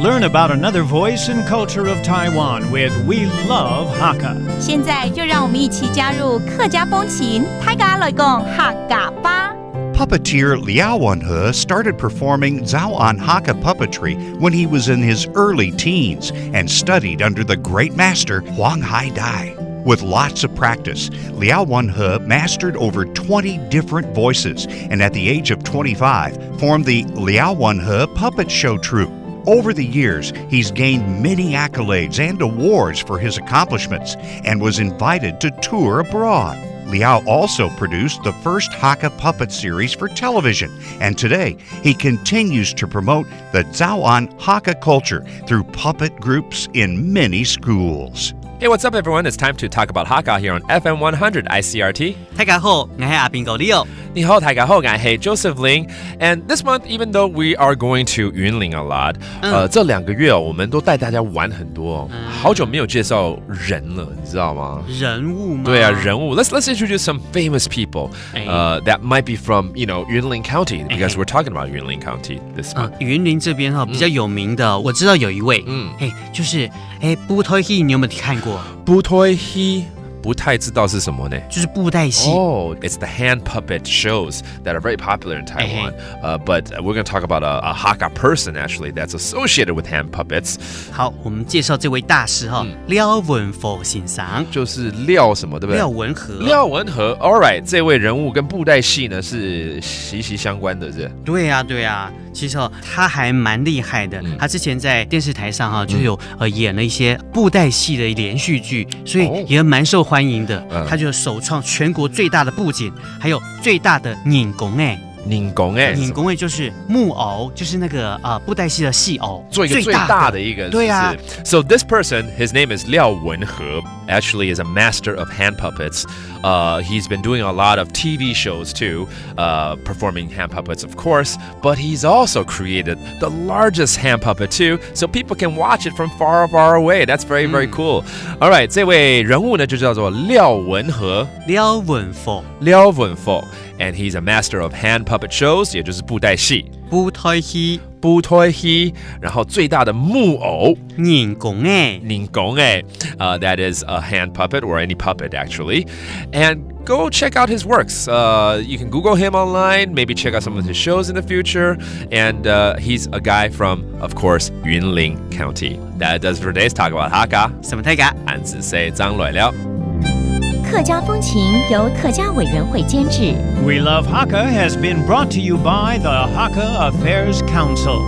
Learn about another voice and culture of Taiwan with We Love Hakka. 现在就让我们一起加入客家风情，大家来讲客家吧。Puppeteer Liao Wenhe started performing Zhaoan Hakka puppetry when he was in his early teens and studied under the great master Huang Haidai. With lots of practice, Liao Wenhe mastered over 20 different voices and at the age of 25 formed the Liao Wenhe Puppet Show Troupe. Over the years, he's gained many accolades and awards for his accomplishments and was invited to tour abroad. Liao also produced the first Hakka puppet series for television, and today he continues to promote the Zhaoan Hakka culture through puppet groups in many schools. Hey, what's up, everyone? It's time to talk about Hakka here on FM 100 Icrt. 大家好，我是阿斌哥 Leo。你好，大家好，我是 Joseph Ling. And this month, even though we are going to 云林 a lot, 这2个月我们都带大家玩很多。好久没有介绍人了，你知道吗？人物吗？对啊，人物。Let's introduce some famous people that might be from Yunlin County because we're talking about Yunlin County this month. 云林这边比较有名的，我知道有一位，就是布袋戏，你有没有看过？布袋戏。不太知道是什么呢？就是布袋戏。It's the hand puppet shows that are very popular in Taiwan. But we're going to talk about a Hakka person actually that's associated with hand puppets. 好，我们介绍这位大师廖文佛先生，就是廖什么，对不对？廖文和。廖文和 ，All right， 这位人物跟布袋戏呢是息息相关的，是？对啊，对啊。其实他还蛮厉害的，他之前在电视台上就有演了一些布袋戏的连续剧，所以也蛮受欢迎的。他就首创全国最大的布景，还有最大的拧拱拧拱就是木偶，就是那个布袋戏的戏偶，做一个最大的一个。对啊。So this person, his name is Liao Wenhe, actually is a master of hand puppets. He's been doing a lot of TV shows too, performing hand puppets, of course. But he's also created the largest hand puppet too, so people can watch it from far, far away. That's very, very cool. All right, 这位人物呢就叫做廖文和。廖文佛。And he's a master of hand puppet shows, 也就是布袋戏。布袋戏，然后最大的木偶拧拱that is a hand puppet or any puppet actually. And go check out his works. You can Google him online, maybe check out some of his shows in the future. And he's a guy from, of course, Yunlin County. That does for today's talk about Hakka. 什么大家？俺只say张来了。客家风情由客家委员会监制。We Love Hakka has been brought to you by the Hakka Affairs Council.